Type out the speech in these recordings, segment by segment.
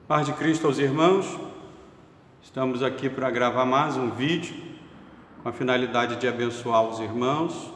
Paz de Cristo aos irmãos, estamos aqui para gravar mais um vídeo com a finalidade de abençoar os irmãos.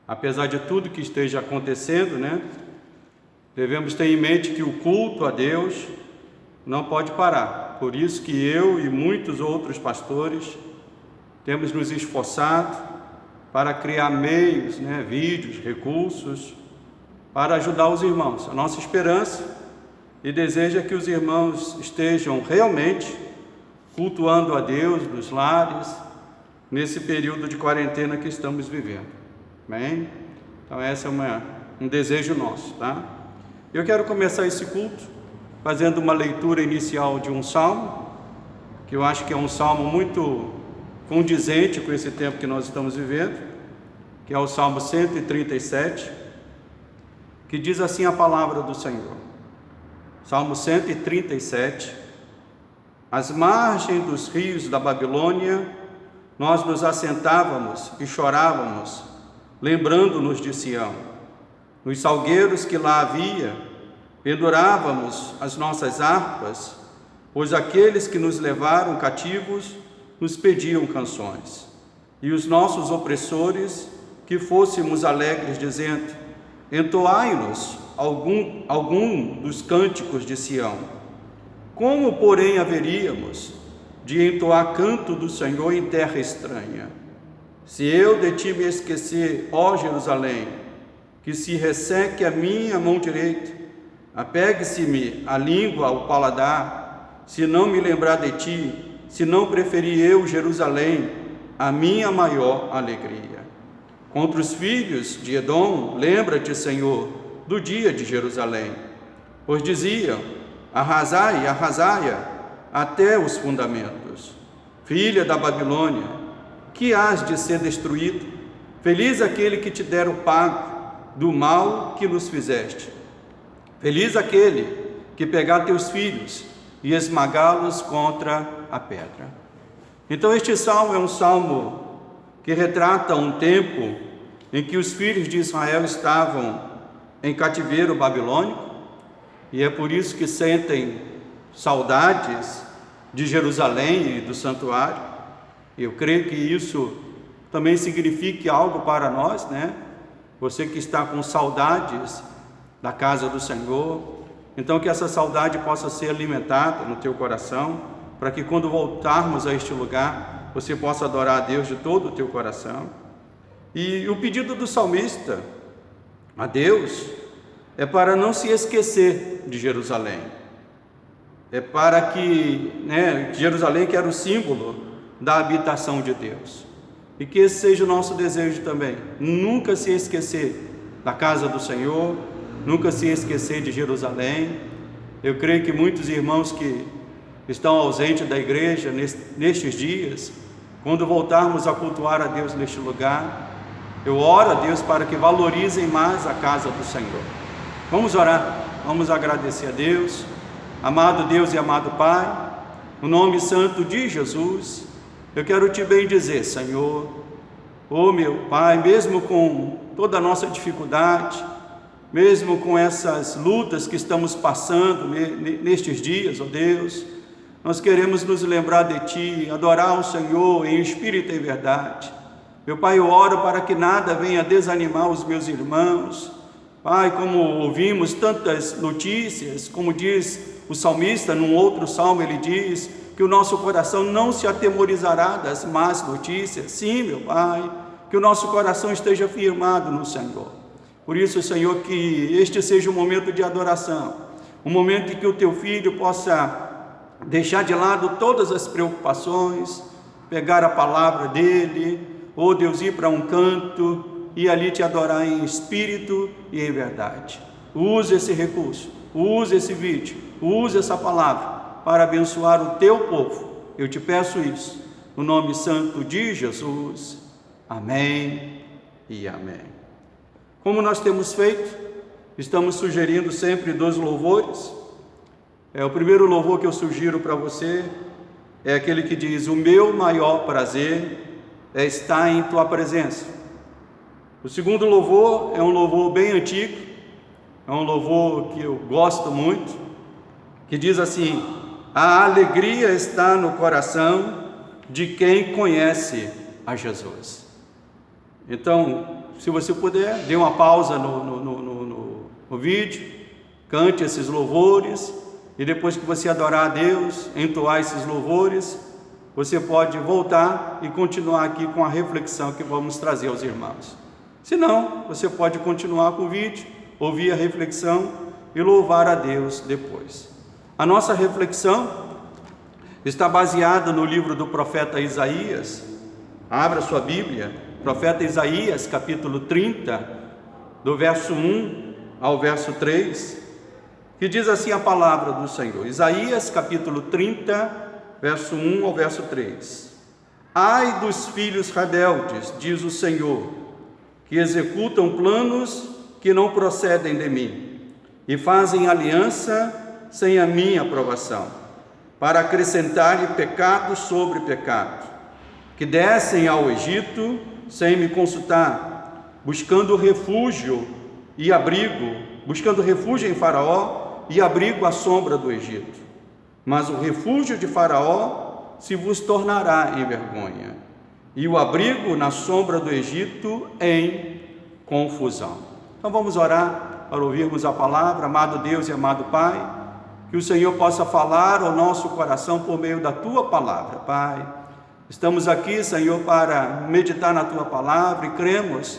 Apesar de tudo que esteja acontecendo, devemos ter em mente que o culto a Deus não pode parar. Por isso que eu e muitos outros pastores temos nos esforçado para criar meios, vídeos, recursos, para ajudar os irmãos. A nossa esperança e desejo é que os irmãos estejam realmente cultuando a Deus nos lares, nesse período de quarentena que estamos vivendo. Amém? Então esse é um desejo nosso, tá? Eu quero começar esse culto fazendo uma leitura inicial de um salmo, que eu acho que é um salmo muito condizente com esse tempo que nós estamos vivendo, que é o Salmo 137, que diz assim a palavra do Senhor. Salmo 137: Às margens dos rios da Babilônia, nós nos assentávamos e chorávamos, lembrando-nos de Sião. Nos salgueiros que lá havia, pendurávamos as nossas harpas, pois aqueles que nos levaram cativos nos pediam canções. E os nossos opressores, que fôssemos alegres, dizendo: entoai-nos algum dos cânticos de Sião. Como, porém, haveríamos de entoar canto do Senhor em terra estranha? Se eu de ti me esquecer, ó Jerusalém, que se resseque a minha mão direita, apegue-se-me a língua ao paladar, se não me lembrar de ti, se não preferir eu, Jerusalém, a minha maior alegria. Contra os filhos de Edom, lembra-te, Senhor, do dia de Jerusalém, pois diziam: arrasai, arrasai-a até os fundamentos. Filha da Babilônia, que hás de ser destruído? Feliz aquele que te der o pago do mal que nos fizeste. Feliz aquele que pegar teus filhos e esmagá-los contra a pedra. Então este salmo é um salmo que retrata um tempo em que os filhos de Israel estavam em cativeiro babilônico, e é por isso que sentem saudades de Jerusalém e do santuário. Eu creio que isso também signifique algo para nós, Você que está com saudades da casa do Senhor, então que essa saudade possa ser alimentada no teu coração, para que quando voltarmos a este lugar, você possa adorar a Deus de todo o teu coração. E o pedido do salmista a Deus é para não se esquecer de Jerusalém. É para que, Jerusalém, que era o símbolo da habitação de Deus. E que esse seja o nosso desejo também. Nunca se esquecer da casa do Senhor, nunca se esquecer de Jerusalém. Eu creio que muitos irmãos que estão ausentes da igreja nestes dias, quando voltarmos a cultuar a Deus neste lugar, eu oro a Deus para que valorizem mais a casa do Senhor. Vamos orar, vamos agradecer a Deus. Amado Deus e amado Pai, no nome santo de Jesus, eu quero te bendizer, Senhor. Meu Pai, mesmo com toda a nossa dificuldade, mesmo com essas lutas que estamos passando nestes dias, Deus, nós queremos nos lembrar de Ti, adorar o Senhor em espírito e verdade. Meu Pai, eu oro para que nada venha desanimar os meus irmãos. Pai, como ouvimos tantas notícias, como diz o salmista num outro salmo, ele diz que o nosso coração não se atemorizará das más notícias. Sim, meu Pai, que o nosso coração esteja firmado no Senhor. Por isso, Senhor, que este seja um momento de adoração, um momento em que o Teu Filho possa deixar de lado todas as preocupações, pegar a palavra dEle, Deus, ir para um canto e ali Te adorar em espírito e em verdade. Use esse recurso, use esse vídeo, use essa palavra para abençoar o Teu povo. Eu Te peço isso, no nome santo de Jesus. Amém e amém. Como nós temos feito, estamos sugerindo sempre 2 louvores. O primeiro louvor que eu sugiro para você é aquele que diz: o meu maior prazer é estar em Tua presença. O segundo louvor é um louvor bem antigo, é um louvor que eu gosto muito, que diz assim: a alegria está no coração de quem conhece a Jesus. Então, se você puder, dê uma pausa no vídeo, cante esses louvores, e depois que você adorar a Deus, entoar esses louvores, você pode voltar e continuar aqui com a reflexão que vamos trazer aos irmãos. Se não, você pode continuar com o vídeo, ouvir a reflexão e louvar a Deus depois. A nossa reflexão está baseada no livro do profeta Isaías. Abra sua Bíblia, profeta Isaías, capítulo 30, do verso 1 ao verso 3, que diz assim a palavra do Senhor. Isaías, capítulo 30, verso 1 ao verso 3. Ai dos filhos rebeldes, diz o Senhor, que executam planos que não procedem de mim, e fazem aliança sem a minha aprovação, para acrescentar-lhe pecado sobre pecado, que descem ao Egito sem me consultar, buscando refúgio e abrigo, buscando refúgio em Faraó e abrigo à sombra do Egito. Mas o refúgio de Faraó se vos tornará em vergonha, e o abrigo na sombra do Egito em confusão. Então vamos orar para ouvirmos a palavra. Amado Deus e amado Pai, que o Senhor possa falar ao nosso coração por meio da Tua palavra, Pai. Estamos aqui, Senhor, para meditar na Tua palavra e cremos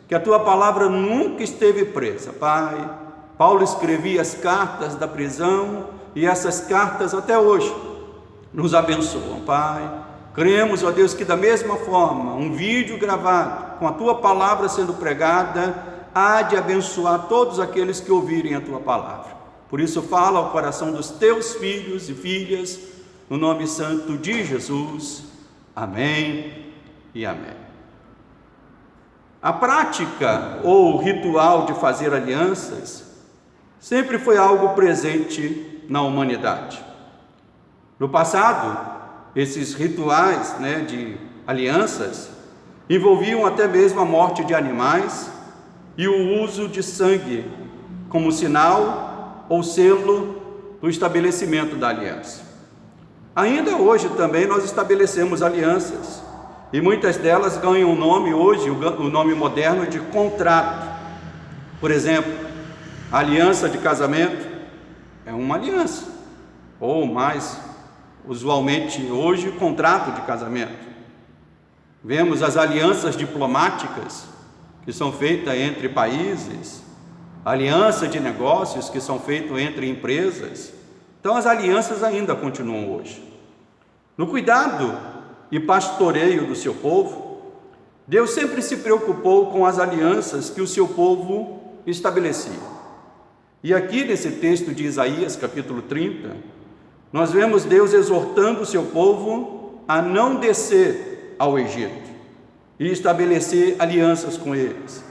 que a Tua palavra nunca esteve presa, Pai. Paulo escrevia as cartas da prisão e essas cartas até hoje nos abençoam, Pai. Cremos, ó Deus, que da mesma forma, um vídeo gravado com a Tua palavra sendo pregada há de abençoar todos aqueles que ouvirem a Tua palavra. Por isso, fala ao coração dos Teus filhos e filhas, no nome santo de Jesus. Amém e amém. A prática ou ritual de fazer alianças sempre foi algo presente na humanidade. No passado, esses rituais, de alianças envolviam até mesmo a morte de animais e o uso de sangue como sinal ou selo do estabelecimento da aliança. Ainda hoje também nós estabelecemos alianças, e muitas delas ganham o nome hoje, o nome moderno de contrato. Por exemplo, a aliança de casamento é uma aliança, ou mais usualmente hoje, contrato de casamento. Vemos as alianças diplomáticas que são feitas entre países, aliança de negócios que são feitos entre empresas. Então as alianças ainda continuam hoje. No cuidado e pastoreio do seu povo, Deus sempre se preocupou com as alianças que o seu povo estabelecia. E aqui nesse texto de Isaías, capítulo 30, nós vemos Deus exortando o seu povo a não descer ao Egito e estabelecer alianças com eles.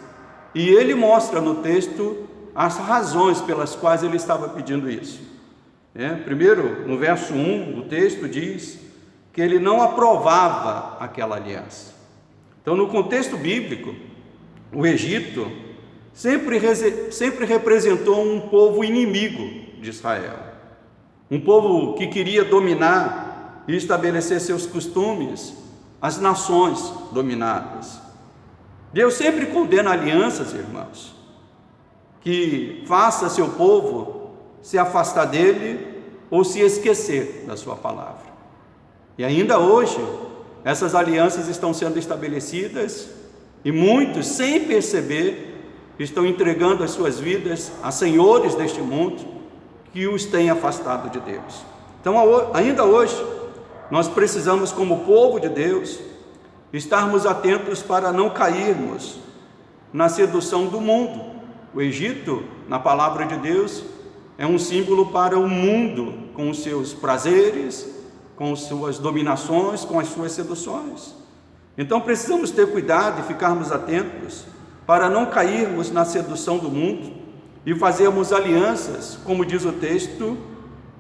E ele mostra no texto as razões pelas quais ele estava pedindo isso. Primeiro, no verso 1 do texto diz que ele não aprovava aquela aliança. Então, no contexto bíblico, o Egito sempre representou um povo inimigo de Israel, um povo que queria dominar e estabelecer seus costumes às nações dominadas. Deus sempre condena alianças, irmãos, que faça seu povo se afastar dele ou se esquecer da sua palavra. E ainda hoje, essas alianças estão sendo estabelecidas e muitos, sem perceber, estão entregando as suas vidas a senhores deste mundo que os têm afastado de Deus. Então, ainda hoje, nós precisamos, como povo de Deus, estarmos atentos para não cairmos na sedução do mundo. O Egito, na palavra de Deus, é um símbolo para o mundo, com os seus prazeres, com as suas dominações, com as suas seduções. Então precisamos ter cuidado e ficarmos atentos para não cairmos na sedução do mundo e fazermos alianças, como diz o texto,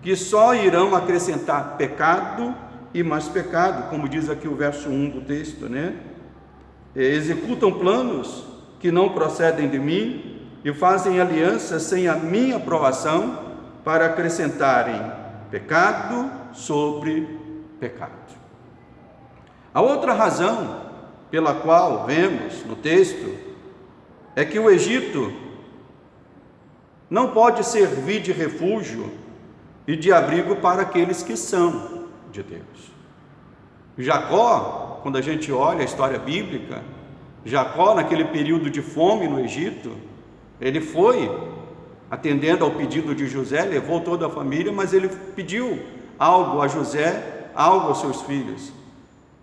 que só irão acrescentar pecado e mais pecado, como diz aqui o verso 1 do texto, executam planos que não procedem de mim e fazem alianças sem a minha aprovação para acrescentarem pecado sobre pecado. A outra razão pela qual vemos no texto é que o Egito não pode servir de refúgio e de abrigo para aqueles que são de Deus. Jacó, quando a gente olha a história bíblica, Jacó, naquele período de fome no Egito, ele foi, atendendo ao pedido de José, levou toda a família, mas ele pediu algo a José, algo aos seus filhos,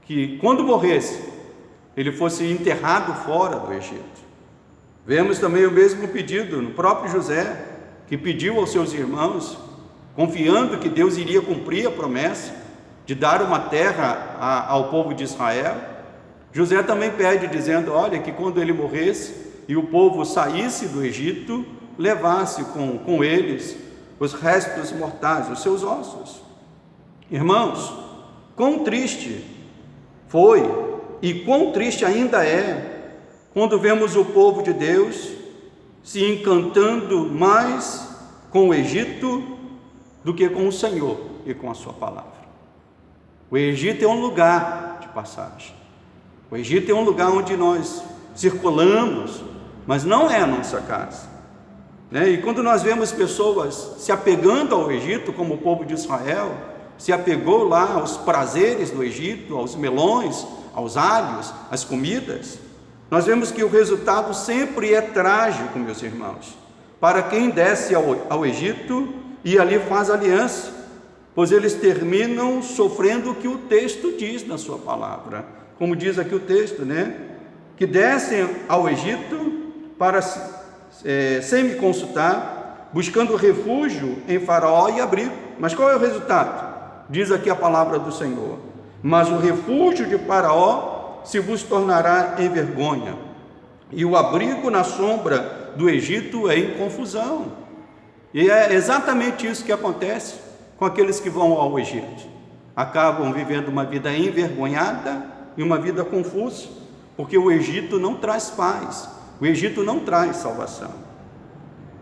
que quando morresse, ele fosse enterrado fora do Egito. Vemos também o mesmo pedido no próprio José, que pediu aos seus irmãos, confiando que Deus iria cumprir a promessa de dar uma terra ao povo de Israel. José também pede, dizendo, olha, que quando ele morresse e o povo saísse do Egito, levasse com eles os restos mortais, os seus ossos. Irmãos, quão triste foi e quão triste ainda é quando vemos o povo de Deus se encantando mais com o Egito do que com o Senhor e com a sua palavra. O Egito é um lugar de passagem. O Egito é um lugar onde nós circulamos, mas não é a nossa casa. E quando nós vemos pessoas se apegando ao Egito, como o povo de Israel, se apegou lá aos prazeres do Egito, aos melões, aos alhos, às comidas, nós vemos que o resultado sempre é trágico, meus irmãos, para quem desce ao Egito e ali faz aliança, pois eles terminam sofrendo o que o texto diz na sua palavra, como diz aqui o texto, que descem ao Egito para sem me consultar, buscando refúgio em Faraó e abrigo. Mas qual é o resultado? Diz aqui a palavra do Senhor: mas o refúgio de Faraó se vos tornará em vergonha, e o abrigo na sombra do Egito é em confusão. E é exatamente isso que acontece com aqueles que vão ao Egito. Acabam vivendo uma vida envergonhada e uma vida confusa, porque o Egito não traz paz, o Egito não traz salvação.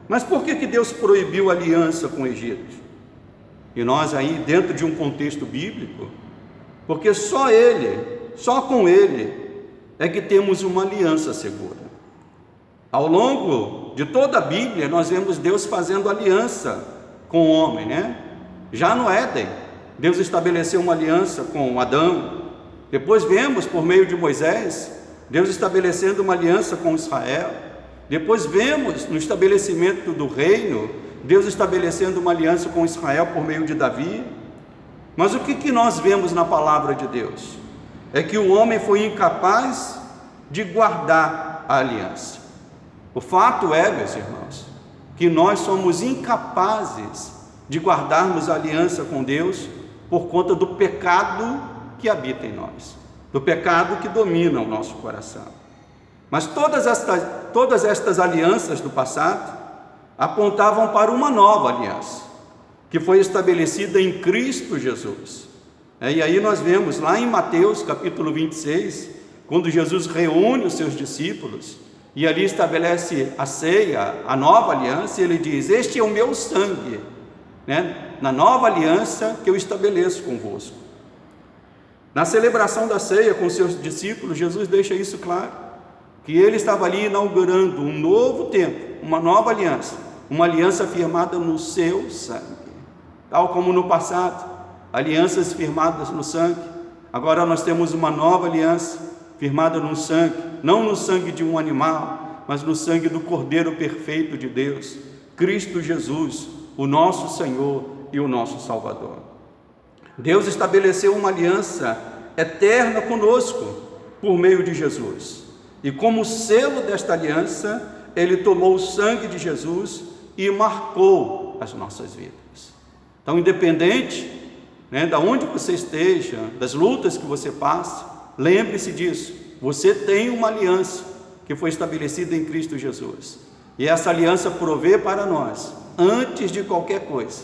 Mas por que Deus proibiu a aliança com o Egito? E nós aí, dentro de um contexto bíblico, porque só com Ele é que temos uma aliança segura. Ao longo de toda a Bíblia, nós vemos Deus fazendo aliança com o homem, Já no Éden, Deus estabeleceu uma aliança com Adão. Depois vemos, por meio de Moisés, Deus estabelecendo uma aliança com Israel. Depois vemos, no estabelecimento do reino, Deus estabelecendo uma aliança com Israel por meio de Davi. Mas o que nós vemos na palavra de Deus? É que o homem foi incapaz de guardar a aliança. O fato é, meus irmãos, que nós somos incapazes de guardarmos a aliança com Deus por conta do pecado que habita em nós, do pecado que domina o nosso coração. Mas todas estas alianças do passado apontavam para uma nova aliança, que foi estabelecida em Cristo Jesus. E aí nós vemos lá em Mateus capítulo 26, quando Jesus reúne os seus discípulos, e ali estabelece a ceia, a nova aliança, e ele diz: este é o meu sangue, na nova aliança que eu estabeleço convosco. Na celebração da ceia com os seus discípulos, Jesus deixa isso claro, que ele estava ali inaugurando um novo tempo, uma nova aliança, uma aliança firmada no seu sangue. Tal como no passado, alianças firmadas no sangue, agora nós temos uma nova aliança firmada no sangue, não no sangue de um animal, mas no sangue do Cordeiro perfeito de Deus, Cristo Jesus, o nosso Senhor e o nosso Salvador. Deus estabeleceu uma aliança eterna conosco por meio de Jesus, e como selo desta aliança, Ele tomou o sangue de Jesus e marcou as nossas vidas. Então, independente da onde você esteja, das lutas que você passa, lembre-se disso: você tem uma aliança que foi estabelecida em Cristo Jesus, e essa aliança provê para nós, antes de qualquer coisa,